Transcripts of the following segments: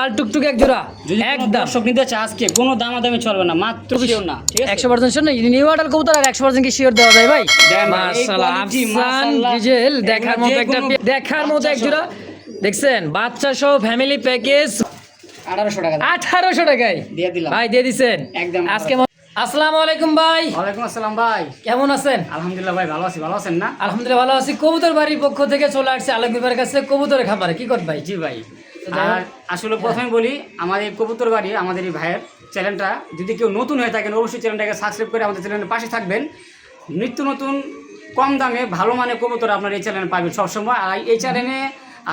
আর টুকটুক এক জোড়া একদম দর্শক নিতে চায় আজকে কোনো দামাদামি চলবে না, মাত্র শিওর না, ঠিক আছে 100% শিওর না। নিউ অর্ডার কবুতর আর 100% কি শিওর দেওয়া যায় ভাই? দেন ভাই, এই মাশাআল্লাহ quality, আফসান মাশাআল্লাহ। ডিজেল দেখার এগুলো মতো যে একটা কোনো দেখার মতো এক বাচ্চা জোড়া দেখছেন, বাচ্চা সহ ফ্যামিলি প্যাকেজ 1800 টাকা দাম। 1800 টাকায় দিয়ে দিলাম ভাই, দিয়ে দিছেন একদম। আজকে। আসসালামু আলাইকুম ভাই, ওয়ালাইকুম আসসালাম ভাই, কেমন আছেন? আলহামদুলিল্লাহ ভাই ভালো আছি, ভালো আছেন না? আলহামদুলিল্লাহ ভালো আছি। কবুতর বাড়ির পক্ষ থেকে চলে আসছে আলমগীর কাছে কবুতরের খামারে। কি কর ভাই? জি ভাই। যাই হোক। আর আসলে প্রথমে বলি, আমাদের এই কবুতর বাড়ি আমাদের এই ভাইয়ের চ্যানেলটা যদি কেউ নতুন হয়ে থাকেন অবশ্যই চ্যানেলটাকে সাবস্ক্রাইব করে আমাদের চ্যানেলের পাশে থাকবেন। নিত্য নতুন কম দামে ভালো মানের কবুতর আপনার এই চ্যানেলে পাবেন সবসময়। আর এই চ্যানেলে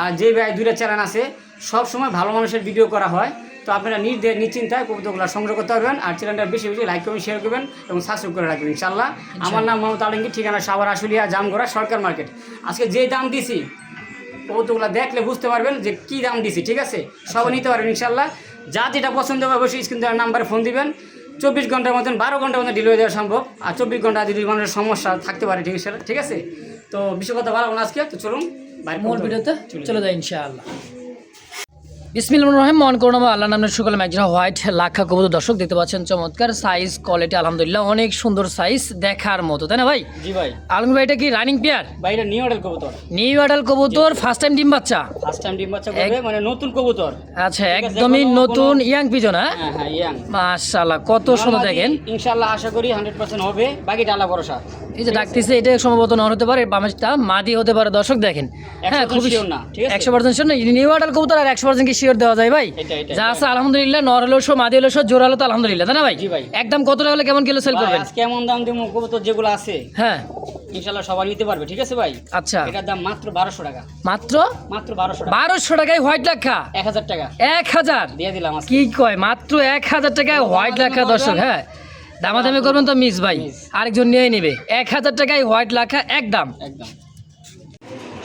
আর যে ভাই দুইটা চ্যানেল আছে সবসময় ভালো মানুষের ভিডিও করা হয়, তো আপনারা নিশ্চিন্তায় কবুতরগুলো সংগ্রহ করতে পারবেন। আর চ্যানেলটা বেশি বেশি লাইক করবেন, শেয়ার করবেন এবং সাবস্ক্রাইব করে রাখবেন ইনশাআল্লাহ। আমার নাম মোহাম্মদ আলমগীর, ঠিকানা সাভার আশুলিয়া জামগড়া সরকার মার্কেট। আজকে যে দাম দিছি কবুতরগুলো দেখলে বুঝতে পারবেন যে কী দাম দিছি, ঠিক আছে? সবাই নিতে পারবেন ইনশাআল্লাহ। যা যেটা পছন্দ হবে অবশ্যই স্ক্রিন দেওয়ার নাম্বারে ফোন দিবেন। 24 ঘন্টার মতন 12 ঘন্টার মধ্যে ডেলিভারি দেওয়া সম্ভব। আর 24 ঘন্টা যদি মানুষের সমস্যা থাকতে পারে, ঠিক আছে? তো বিষয় কথা বলা না আজকে, তো চলুন মূল ভিডিওতে চলে যায় ইনশাআল্লাহ। বিসমিল্লাহির রহমানির রহিম। মন করুন আল্লাহর নামে শুকর। একজন হোয়াইট লাখা কবুতর দর্শক দেখতে পাচ্ছেন, চমৎকার সাইজ কোয়ালিটি আলহামদুলিল্লাহ অনেক সুন্দর সাইজ দেখার মতো, তাই না ভাই? জি ভাই। আলমগীর ভাই, এটা কি রানিং পেয়ার? ভাই এটা নিউ অর্ডার কবুতর, নিউ অ্যাডাল কবুতর, ফার্স্ট টাইম ডিম বাচ্চা। ফার্স্ট টাইম ডিম বাচ্চা করবে, মানে নতুন কবুতর। আচ্ছা, একদমই নতুন ইয়াং পিজন। হ্যাঁ হ্যাঁ ইয়াং। মাশাআল্লাহ, কত সুন্দর দেখেন। ইনশাআল্লাহ আশা করি 100% হবে, বাকিটা আল্লাহ ভরসা। এই যে ডাকতেছে, এটা সম্ভবত নর হতে পারে, বামেরটা মাদি হতে পারে দর্শক দেখেন। হ্যাঁ, খুবই শিওর না, ঠিক আছে 100% শিওর না। নিউ অ্যাডাল কবুতর আর 100% কি শিওর দেওয়া যায় ভাই? যা আছে আলহামদুলিল্লাহ, নর হলো শো, মাদি হলো শো, জোড়া হলো তো আলহামদুলিল্লাহ, তাই না ভাই? জি ভাই। একদম কত টাকা হলে কেমন কিলো সেল করবেন? আজকে কেমন দাম দেবো কবুতর যেগুলো আছে হ্যাঁ ইনশাআল্লাহ সবাই নিতে পারবে, ঠিক আছে ভাই? আচ্ছা, এটার দাম মাত্র 1200 টাকা। মাত্র মাত্র 1200 টাকা। 1200 টাকায় হোয়াইট লাখা 1000 টাকা 1000 দিয়ে দিলাম আজকে। কি কয়, মাত্র 1000 টাকায় হোয়াইট লাখা দর্শক। হ্যাঁ, দামাদামি করবেন তো মিস ভাই, আরেকজন নিয়ে নেবে। 1000 টাকায় হোয়াইট লাখা একদম। একদম।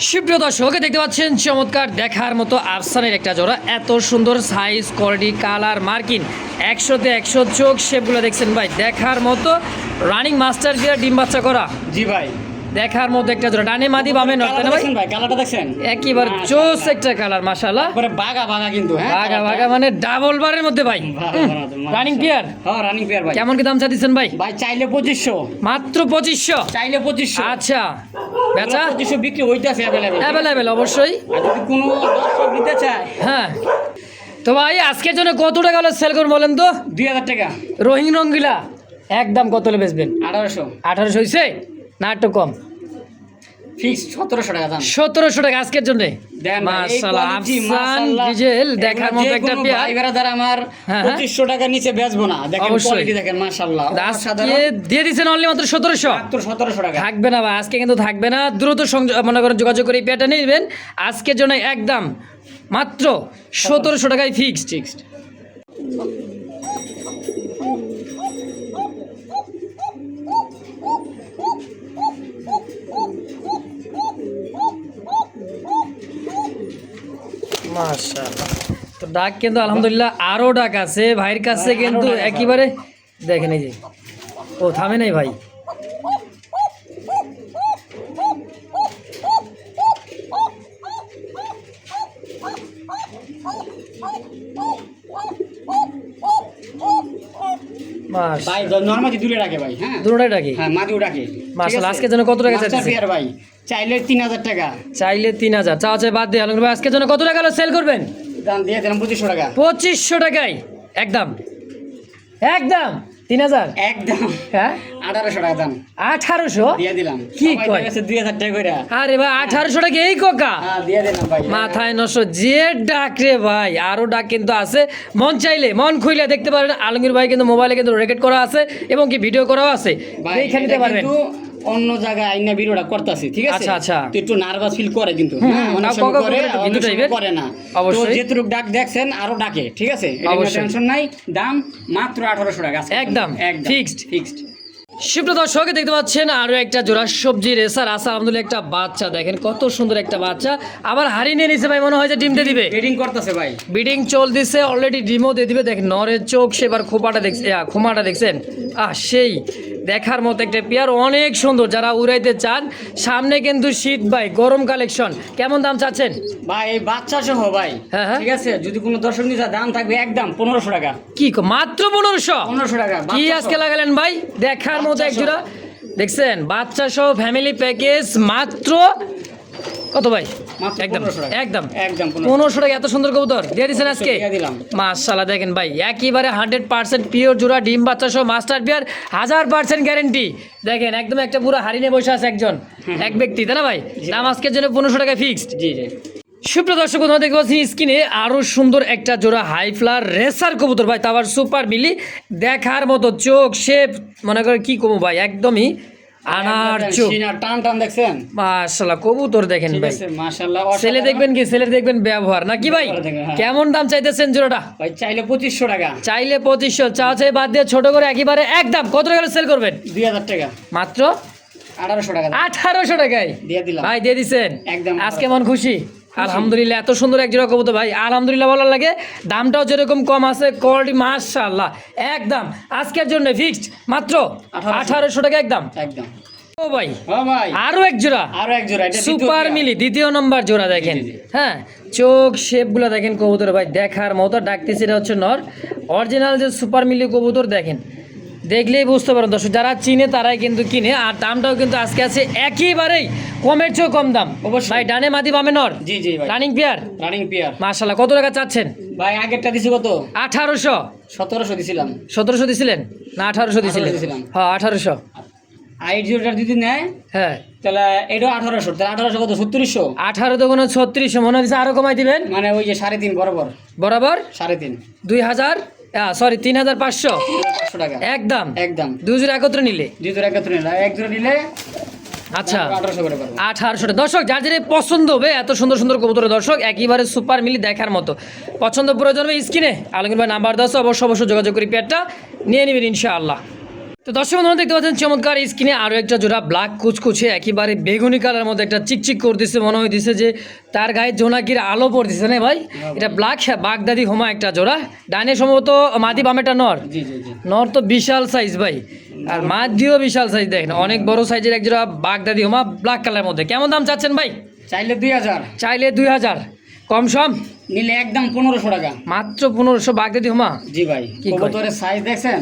সুপ্রিয় দর্শক, দেখতে পাচ্ছেন চমৎকার দেখার মতো আফসানের একটা জোড়া, এত সুন্দর সাইজ কোয়ালিটি কালার মার্কিং 100তে 100 চোখ শেপগুলো দেখছেন ভাই, দেখার মতো রানিং মাস্টার গিয়ার ডিম বাচ্চা করা জি ভাই। দেখার মতো একটা জোড়া, ডানে মাদি বামে নর, তাই না ভাই? দেখছেন ভাই, কালারটা দেখছেন একেবারে জোস একটা কালার মাশাআল্লাহ। একবারে বাগা বাগা কিন্তু, হ্যাঁ বাগা বাগা মানে ডাবল বারের মধ্যে ভাই। রানিং পেয়ার, হ্যাঁ রানিং পেয়ার ভাই। কেমন কি দাম চাইছেন ভাই? ভাই চাইলে 2500, মাত্র 2500। চাইলে 2500। আচ্ছা, বেচা 2500 বিক্রি হইতাছে অ্যাভেলেবেল অবশ্যই। আর যদি কোনো দর্শক নিতে চায়, হ্যাঁ, তো ভাই আজকের জন্য কত টাকা হলে সেল করুন বলেন তো? 2000 টাকা। রোহিং রঙ্গিলা একদম কত হলে বেচবেন? 1800 1800 হয়েছে না, একটু কম? ফিক্স 1700 টাকা দাম। 1700 টাকা আজকের জন্য। দেন ভাই, এই মাশাআল্লাহ, quality, আফসান মাশাআল্লাহ। ডিজেল দেখার মতো যে একটা কোনো পেয়ার। ভাই বেরাদার আমার হ্যাঁ, 2500 টাকার নিচে বেচবো না। দেখেন অবশ্যই। কোয়ালিটি দেখেন মাশাআল্লাহ, আজকে অসাধারণ। দিয়ে দিচ্ছেন অনলি মাত্র 1700। মাত্র 1700 টাকা। থাকবে না ভাই, আজকে কিন্তু থাকবে না। দ্রুত মনে করেন যোগাযোগ করে এই পেয়ারটা নিয়ে নেবেন আজকের জন্য একদম মাত্র 1700 টাকায় ফিক্সড। মাশাআল্লাহ, তো ডাক কিন্তু আলহামদুলিল্লাহ আরও ডাক আছে ভাইয়ের কাছে, কিন্তু একেবারে দেখেন এই যে ও থামে নাই ভাই। ভাই নরমালি দূরে রাখে ভাই, হ্যাঁ দুটোটাই ডাকি। হ্যাঁ মাদিও রাখে। মাশাআল্লাহ, আজকের জন্য কত টাকা চাইছেন ভাই? চাইলে 3000 টাকা। চাইলে 3000, চাওয়া চাই বাদ দিয়ে আলমগীর ভাই আজকের জন্য কত টাকা হলে সেল করবেন? দাম দিয়ে দিলাম 2500 টাকা। 2500 টাকায় একদম একদম 3000 একদম। হ্যাঁ 1800 টাকা দাম 1800 দিয়ে দিলাম। কি সবাই কয়? দেখেছে 2000 টাকা কইরা। আরে ভাই 1800 টাকা এই কোকা হ্যাঁ দিয়ে দিলাম ভাই। মাথায় নষ্ট যে ডাক রে ভাই, আরো ডাক কিন্তু আছে। মন চাইলে মন খুইলে দেখতে পারেন, আলমগীর ভাই কিন্তু মোবাইলে কিন্তু রেকর্ড করা আছে এবং কি ভিডিও করাও আছে, ভাই দেখে নিতে এটা পারবেন। কিন্তু অন্য জায়গায় আইনা ভিডিওটা করতেছি, ঠিক আছে? আচ্ছা, আচ্ছা। তো একটু নার্ভাস ফিল করে কিন্তু, হ্যাঁ অনেক নাও সময় কাকা করে, একটু অনেক ভিতরে সময় যাইবেন। করে না। তো অবশ্যই। যেটুক ডাক দেখছেন আরো ডাকে, ঠিক আছে? এটা অবশ্যই। টেনশন নাই। দাম মাত্র 1800 টাকা আজকে। একদম ফিক্সড। সুপ্রিয় দর্শক, দেখতে পাচ্ছেন আরো একটা জোড়া সবজি রেসার আছে আলহামদুলিল্লাহ, একটা বাচ্চা দেখেন কত সুন্দর একটা বাচ্চা, আবার হারিয়ে নিয়ে নিছে ভাই, মনে হয় যে ডিম দিয়ে দিবে। ব্রিডিং করতেছে ভাই, বিডিং চল দিছে অলরেডি, ডিমও দিয়ে দিবে। দেখেন নরের চোখ, সেবার খোপাটা দেখছেন, খুমাটা দেখছেন, সেই দেখার মতো একটা পেয়ার, অনেক সুন্দর। যারা উড়াইতে চান, সামনে কিন্তু শীত ভাই, গরম কালেকশন। কেমন দাম চাচ্ছেন ভাই এই বাচ্চা সহ ভাই, হ্যাঁ, হ্যাঁ। ঠিক আছে, যদি কোনো দর্শক নিতে চায়, দাম থাকবে একদম 1500 টাকা। কি মাত্র 1500? 1500 টাকা কি বাচ্চা আজকে সহ। লাগালেন ভাই, দেখার মতো বাচ্চা এক জোড়া। দেখছেন বাচ্চা সহ ফ্যামিলি প্যাকেজ মাত্র কত ভাই? মাত্র একদম 1500 টাকা। একদম একদম 1500 টাকা। এত সুন্দর কবুতর দিয়ে দিচ্ছেন আজকে, দিয়ে দিলাম। মাশাআল্লাহ। দেখেন ভাই একেবারে 100% পিওর জোড়া, ডিম বাচ্চা সহ মাস্টার পেয়ার, 1000% গ্যারেন্টি। দেখেন একদম একটা পুরো হারিনে বসে আছে একজন, এক ব্যক্তি, তাই না ভাই? দাম আজকের জন্য 1500 টাকা ফিক্সড। জি জি। সুপ্রিয় দর্শক বন্ধুরা, দেখতে পাচ্ছি স্ক্রিনে আরো সুন্দর একটা জোড়া হাই ফ্লার রেসার কবুতর ভাই, তারপর সুপার মিলি, দেখার মতো চোখ শেপ, মনে করে কি কমু ভাই, একদমই আনার চোখ। সিনা টান টান দেখছেন? মাশাআল্লাহ কবুতর দেখেন ঠিক ভাই, আছে, মাশাআল্লাহ। ছেলে দেখবেন কি, ছেলের দেখবেন ব্যবহার নাকি ভাই? ব্যবহার দেখবেন, হ্যাঁ। কেমন দাম চাইতেছেন জোড়াটা? ভাই চাইলে 2500 টাকা। চাইলে 2500, চা চাই বাদ দিয়ে ছোট করে একেবারে একদম কত টাকা সেল করবেন? 2000 টাকা। মাত্র 1800 টাকা 1800 টাকায় দিয়ে দিলাম ভাই, দিয়ে দিছেন। একদম। আজকে মন খুশি আলহামদুলিল্লাহ। এত সুন্দর এক জোড়া কবুতর ভাই, আলহামদুলিল্লাহ বলার লাগে। দামটাও যেরকম কম আছে, কোয়ালিটি মাশাআল্লাহ একদম। আজকের জন্য ফিক্সড মাত্র 1800 টাকা একদম একদম। ও ভাই ও ভাই আরো এক জোড়া আরো এক জোড়া, এটা সুপার মিলি দ্বিতীয় নম্বর জোড়া। দেখেন জি, জি। হ্যাঁ, চোখ শেপগুলো দেখেন কবুতর ভাই, দেখার মতো। ডাকতেছি এটা হচ্ছে নর, অরিজিনাল যে সুপার মিলি কবুতর। দেখেন দেখলেই বুঝতে পারেন দর্শক, যারা চিনে তারাই কিন্তু কিনে। আর দামটাও কিন্তু আজকে আছে একেবারেই কমের চেয়েও কম দাম অবশ্যই। ভাই। ডানে মাদি বামে নর, জি জি ভাই। Running pair, running pair. মাশাআল্লাহ। কত টাকা চাচ্ছেন ভাই আগেরটা দিছি কত? 1800? 1700 দিছিলাম। 1700 দিছিলেন না 1800 দিছিলেন? 1800 দিছিলাম। হ্যাঁ 1800। আইট জিরোটা যদি নেয় হ্যাঁ তাহলে এটাও 1800, তাহলে 1800 কত? 3600। 18 তো কোনো 3600 মনে হচ্ছে, আরো কমাই দিবেন মানে ওই যে 3.5 বরাবর, বরাবর 3.5 2000, সরি 3500 500 টাকা একদম। একদম। দুই জোড়া একত্রে নিলে, দুই জোড়া একত্রে নিলে, এক জোড়া নিলে আচ্ছা 1800 করে পারবো। 1800 টাকা। দর্শক যার যেটা পছন্দ হবে, এত সুন্দর সুন্দর কবুতর দর্শক, একেবারে সুপার মিলি দেখার মতো। পছন্দ প্রয়োজন হবে স্ক্রিনে আলমগীর ভাই নাম্বার 10, অবশ্যই যোগাযোগ করি, পেয়ারটা নিয়ে নেবেন ইনশাআল্লাহ। তো দর্শক বন্ধুরা দেখতে পাচ্ছেন চমৎকার স্ক্রিনে আরও একটা জোড়া ব্ল্যাক কুচকুচে, একেবারে বেগুনি কালার মধ্যে একটা চিকচিক করতেছে, মনে হইতেছে যে তার গায়ে জোনাকির আলো পড়তেছে না ভাই। এটা ব্ল্যাক বাগদাদি হোমা একটা জোড়া, ডানে সম্ভবত মাদি বামেটা নর। জি জি জি। নর তো বিশাল সাইজ ভাই, আর মাদিও বিশাল সাইজ। দেখেন অনেক বড় সাইজের এক জোড়া বাগদাদি হোমা ব্ল্যাক কালারের মধ্যে। কেমন দাম চাচ্ছেন ভাই? চাইলে 2000, চাইলে 2000, কম সম নিলে একদম 1500 টাকা। মাত্র 1500 বাগদাদি হোমা। জি ভাই, কি কয়? কবুতরের সাইজ দেখছেন?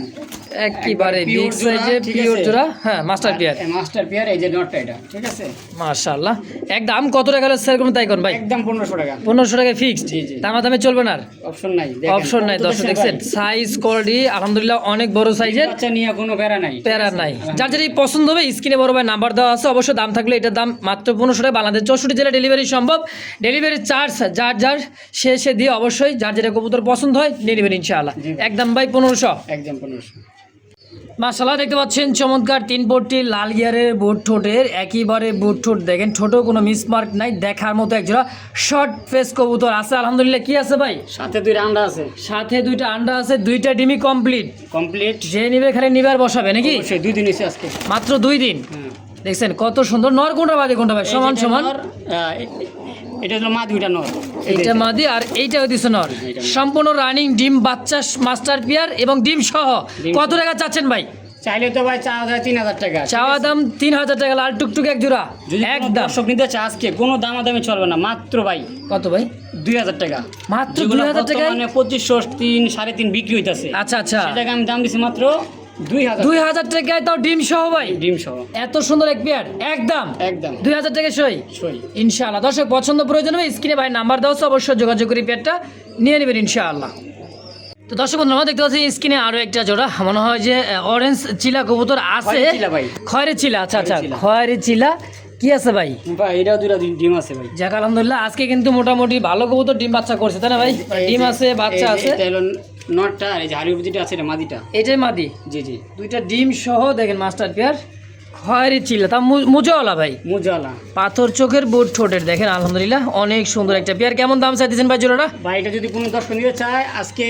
একেবারে একবার বিগ pure জোড়া, সাইজে ঠিক পিওর আছে? জোড়া, হ্যাঁ মাস্টার পেয়ার। মাস্টার পেয়ার, এই যে নটটা এটা, ঠিক আছে? মাশাআল্লাহ একদম। কত টাকা হলে সেল করুন তাই কোন ভাই? একদম 1500 টাকা। 1500 টাকা ফিক্সড, জি, জি। দামা দামে চলবে না আর? অপশন নাই, অপশন নাই দর্শক। দেখছেন সাইজ কোয়ালিটি আলহামদুলিল্লাহ অনেক বড় সাইজের, বাচ্চা নিয়ে কোনো প্যারা নাই, প্যারা নাই। যার যেটা পছন্দ হবে স্ক্রিনে বড় ভাই নাম্বার দেওয়া আছে, অবশ্যই দাম থাকলে এটার দাম মাত্র 1500 টাকা। বাংলাদেশ 64 জেলা ডেলিভারি সম্ভব। ডেলিভারি চার্জ যার যার সে দিয়ে অবশ্যই যার যেটা কবুতর পছন্দ হয় নিয়ে নেবেন ইনশাআল্লাহ। জি। একদম ভাই 1500। একদম 1500। মাশাআল্লাহ দেখতে পাচ্ছেন চমৎকার 3 পট্টি লাল গিয়ারের বুট ঠোঁটের, একেবারে বুট ঠোঁট দেখেন, ঠোঁটও কোনো মিসমার্ক নাই, দেখার মতো এক জোড়া শর্ট ফেস কবুতর আছে আলহামদুলিল্লাহ। কি আছে ভাই? সাথে 2টা আন্ডা আছে। সাথে 2টা আন্ডা আছে, 2টা ডিমি কমপ্লিট। কমপ্লিট। যে নিবে খালি নিবে আর বসাবে নাকি? অবশ্যই 2 দিন এসে আজকে। মাত্র 2 দিন। হ্যাঁ। দেখছেন কত সুন্দর। নর কোনটা বাদে কোনটা ভাই? সমান সমান। এটা হলো মা, 2টা নর। এইটা মাদি আর এইটাও দিছে নর, এইটা। সম্পূর্ণ রানিং ডিম বাচ্চা মাস্টার পিয়ার এবং ডিম সহ। ডিম কত সহ। টাকা চাচ্ছেন ভাই? চাইলে তো ভাই 3000 টাকা। চাওয়া দাম 3000 টাকা, লাল টুকটুক এক জোড়া যদি কোনো একদম। দর্শক নিতে চায় আজকে কোনো দামাদামি চলবে না, মাত্র ভাই কত ভাই? 2000 টাকা। মাত্র যেগুলো 2000 টাকায়? বর্তমানে 2500, 3, 3.5 বিক্রি হইতাছে। আচ্ছা আচ্ছা, সেটাকে আমি দাম দিছি মাত্র 2000 2000 টাকায় তাও ডিম সহ ভাই। ডিম সহ এত সুন্দর এক পেয়ার একদম একদম 2000 টাকা সই সই। ইনশাআল্লাহ। দর্শক পছন্দ প্রয়োজন হবে স্ক্রিনে ভাই নাম্বার দাও, অবশ্যই যোগাযোগ করে পেয়ারটা নিয়ে নেবেন ইনশাআল্লাহ। তো দর্শক বন্ধুরা দেখতে পাচ্ছি স্ক্রিনে আরো একটা জোড়া, মনে হয় যে অরেঞ্জ চিলা কবুতর আছে। খয়েরি চিলা ভাই। খয়েরি চিলা, আচ্ছা আচ্ছা খয়েরি চিলা। খয়েরি চিলা। কি আছে ভাই? ভাই এটাও 2টা ডিম আছে ভাই। যাক আলহামদুলিল্লাহ আজকে কিন্তু মোটামুটি ভালো কবুতর ডিম বাচ্চা করছে তাই না ভাই? ডিম আছে, বাচ্চা আছে। এটা হলো নটটা, আর এই যে হাড়ির যেটা আছে এটা মাদিটা। এটাই মাদি। জি জি। 2টা ডিম সহ দেখেন মাস্টার পেয়ার, খয়েরি চিলা, তা মুজাওয়ালা ভাই, মুজালা। পাথর চোখের বুট ঠোঁটের। দেখেন আলহামদুলিল্লাহ অনেক সুন্দর একটা পেয়ার। কেমন দাম চাইতেছেন ভাই জোড়াটা? ভাই এটা যদি কোনো দর্শক নিতে চায় আজকে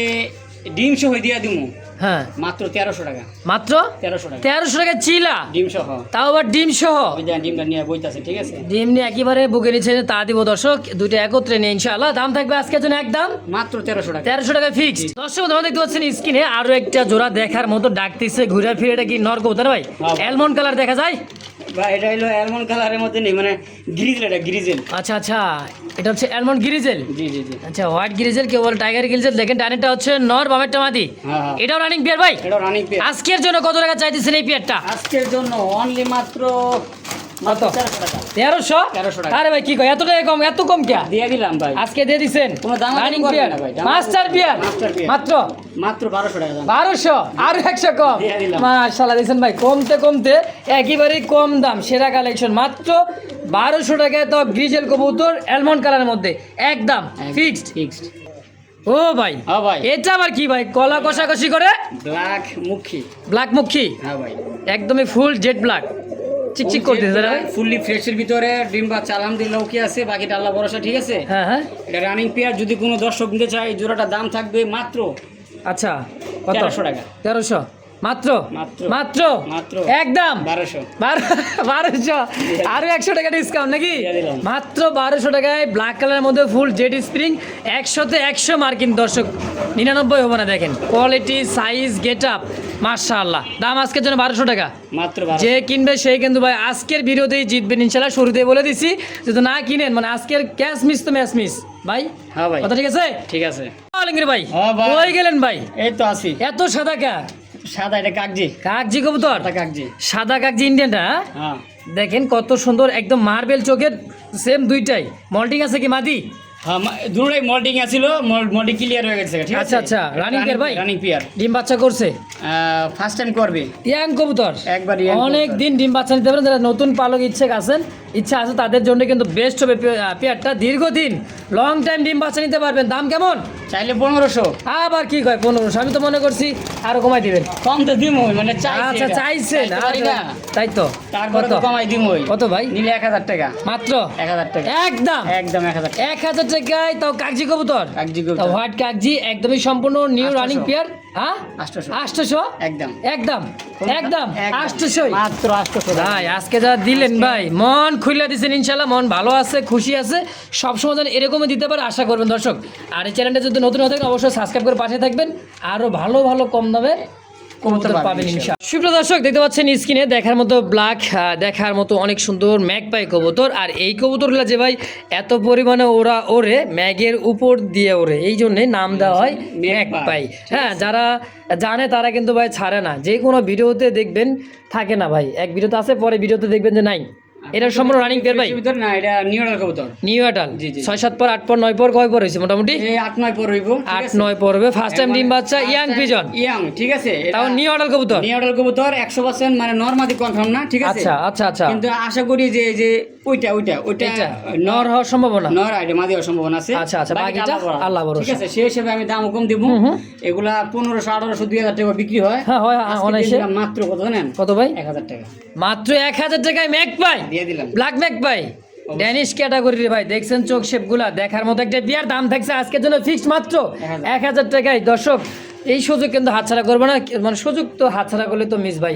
ডিম সহ দিয়ে দিমু হ্যাঁ মাত্র 1300 টাকা, মাত্র 1300 টাকা 1300 টাকা চিলা, ডিম সহ। তাও আবার ডিম সহ। ওই যে ডিমটা নিয়ে বইতাছে, ঠিক আছে? ডিম নিয়ে একেবারে বুকে নিচ্ছে, তা দিব দর্শক, দুইটা একত্রে নিয়ে ইনশাআল্লাহ। দাম থাকবে আজকের জন্য একদম মাত্র 1300 টাকা। 1300 টাকা ফিক্সড। দর্শক তোমরা দেখতে পাচ্ছেন স্ক্রিনে আরো একটা জোড়া দেখার মতো ডাকতেছে, ঘুরে ফিরে। এটা কি নর কবুতর ভাই? হ্যাঁ। অ্যালমন্ড কালার দেখা যায় বা এটা হলো অ্যালমন্ড কালারের মধ্যে নেই, মানে গ্রিজেল, এটা গ্রিজেল। আচ্ছা আচ্ছা, এটা হচ্ছে অ্যালমন্ড গ্রিজেল। জি জি জি। আচ্ছা, হোয়াইট গ্রিজেল, কেউ বলে টাইগার গ্রিজেল। দেখেন ডানেরটা হচ্ছে নর, বামেরটা মাদি। হ্যাঁ হ্যাঁ, এটাও রানিং পেয়ার ভাই। এটা রানিং পেয়ার। আজকের জন্য কত টাকা চাইতেছেন এই পেয়ারটা? আজকের জন্য অনলি মাত্র 1300 টাকা। 1300 1300 টাকা। আরে ভাই কি কয়, এত টাকা কম, এত কম কে? দিয়ে দিলাম ভাই। আজকে দিয়ে দিছেন কোনো দামাদামি রানিং করবেন পেয়ার, না ভাই, মাস্টার পেয়ার, মাস্টার পেয়ার। মাত্র মাত্র 1200 টাকা দাম। 1200, আর 100 কম। দিয়ে দিলাম। মাশাআল্লাহ, দেখছেন ভাই, কমতে কমতে একেবারেই কম দাম, সেরা কালেকশন। মাত্র 1200 টাকায় তো গ্রিজেল কবুতর অ্যালমন্ড কালারের মধ্যে একদম ফিক্সড। ফিক্সড। ও ভাই, হ্যাঁ ভাই। এটা আবার কি ভাই, কলা কষাকষি করে ব্ল্যাক মুখী। ব্ল্যাক মুখী, হ্যাঁ ভাই। একদমই ফুল জেড ব্ল্যাক, চিকচিক করতেছে ভাই। ফুললি ফ্রেশের ভিতরে ডিম বা চালাম দিলেও কি আছে, বাকিটা আল্লাহ ভরসা, ঠিক আছে? হ্যাঁ হ্যাঁ, এটা রানিং পেয়ার। যদি কোনো দর্শক নিতে চায়, জোড়াটার দাম থাকবে মাত্র আচ্ছা কত? 1300 টাকা। 1300 মাত্র মাত্র। মাত্র মাত্র একদম 1200। 1200, আরো 100 টাকা ডিসকাউন্ট নাকি? দিয়ে দিলাম। মাত্র 1200 টাকায় ব্ল্যাক কালারের মধ্যে ফুল জেড স্প্রিং, 100তে 100 মার্কিন দর্শক, 99 হবে না। দেখেন কোয়ালিটি, সাইজ, গেট আপ, মাশাআল্লাহ। দাম আজকের জন্য 1200 টাকা। মাত্র 1200। যে কিনবে সেই কিন্তু ভাই আজকের ভিডিওতেই জিতবেন ইনশাআল্লাহ। শুরুতেই বলে দিছি, যদি না কিনেন মানে আজকের ক্যাশ মিস তো ম্যাচ মিস ভাই। হ্যাঁ ভাই, কথা ঠিক আছে? ঠিক আছে। আলমগীর ভাই, হ্যাঁ ভাই। কই গেলেন ভাই? এই তো আছি। এত সাদা কা সাদা, এটা কাগজি। কাগজি কবুতর, এটা কাগজি। সাদা কাগজি ইন্ডিয়ানটা। হ্যাঁ দেখেন কত সুন্দর, একদম মার্বেল চোখের, সেম দুইটাই। মল্টিং আছে কি মাদি? হ্যাঁ, দুটোই মল্টিং আছিল, মল্টিং ক্লিয়ার হয়ে গেছে, ঠিক আছে? আচ্ছা আচ্ছা, রানিং পেয়ার ভাই? Running pair. ডিম বাচ্চা করছে? ফার্স্ট টাইম করবে। ইয়াং কবুতর, একবার young অনেক কবুতর। দিন ডিম বাচ্চা নিতে পারেন। যারা নতুন পালক ইচ্ছা আছে তাদের জন্য কিন্তু বেস্ট হবে পেয়ারটা। দীর্ঘদিন লং টাইম ডিম বাচ্চা নিতে পারবেন। দাম কেমন? চাইলে 1500। আবার কি কয় 1500? আমি তো মনে করছি আরো কমাই দিবেন। কম তো দিমই, মানে চাইছে আচ্ছা এটা। চাইছেন, চাইতে পারি না। তাই তো। তারপরে কত? তো কমাই দিমই। কত ভাই? নিলে 1000 টাকা। মাত্র 1000 টাকা। একদম একদম 1000 টাকা। 1000 টাকায় তাও কাগজি কবুতর, কাগজি তাও কবুতর। হোয়াইট কাগজি, একদমই সম্পূর্ণ নিউ 800 রানিং পেয়ার। হ্যাঁ 800। 800 একদম একদম একদম 800। মাত্র 800 টাকা। ভাই আজকে যা দিলেন ভাই, মন খুলে দিচ্ছেন ইনশাল্লাহ, মন ভালো আছে, খুশি আছে। সবসময় যেন এরকমই দিতে পারে আশা করবেন দর্শক। আর এই চ্যানেলটা যদি নতুন হয়ে থাকেন অবশ্যই সাবস্ক্রাইব করে পাশে থাকবেন, আরো ভালো ভালো কম দামে কবুতর পাবেন পাবেন ইনশাআল্লাহ। ইনশাআল্লাহ। সুপ্রিয় দর্শক দেখতে পাচ্ছেন স্ক্রিনে দেখার মতো ব্ল্যাক, দেখার মতো অনেক সুন্দর ম্যাগপাই কবুতর। আর এই কবুতরগুলো যে ভাই এত পরিমাণে ওরে, ম্যাগের উপর দিয়ে ওরে, এই জন্যে নাম দেওয়া হয় ম্যাগপাই। হ্যাঁ, যারা জানে তারা কিন্তু ভাই ছাড়ে না, যে কোনো ভিডিওতে দেখবেন থাকে না ভাই, এক ভিডিওতে আছে, পরে ভিডিওতে দেখবেন যে নাই। এটা সম্পূর্ণ রানিং পেয়ার ভাই? ভিতর না, এটা নিউ অর্ডার কবুতর। নিউ অ্যাডাল, জি, জি। 6-7 পর 8 পর 9 পর কয় পর হয়েছে মোটামুটি? এই 8-9 পর হইব। 8-9 পড়বে। ফার্স্ট টাইম ডিম বাচ্চা, ইয়াং পিজন, ইয়াং, ঠিক আছে? তাও নিউ অ্যাডাল কবুতর। নিউ অর্ডার কবুতর 100% মানে নরমাদি কনফার্ম না, ঠিক আছে? আচ্ছা আচ্ছা আচ্ছা, কিন্তু আশা করি যে যে ওইটা এটা নর হওয়ার সম্ভাবনা। নর আইডি মাদি হওয়ার সম্ভাবনা আছে। আচ্ছা, আচ্ছা, বাকিটা বাকিটা আল্লাহ ভরসা। ঠিক আছে? সেই হিসেবে আমি দাম কম দেব। এগুলা 1500, 1800, 2000 টাকা বিক্রি হয়। হ্যাঁ হয় আজকে অনায়াসে। দিয়ে দিলাম মাত্র কত জানেন? কত ভাই? 1000 টাকা মাত্র 1000 টাকায় ম্যাগপাই, দিয়ে দিলাম। ব্ল্যাক ম্যাগপাই, ড্যানিশ ক্যাটাগরির ভাই। দেখছেন চোখ শেপগুলা, দেখার মতো একটা বিয়ার। দাম থাকছে আজকের জন্য ফিক্সড মাত্র 1000 টাকায়। দর্শক এই সুযোগ কিন্তু হাতছাড়া করবে না, মানে সুযোগ তো হাতছাড়া করলে তো মিস ভাই।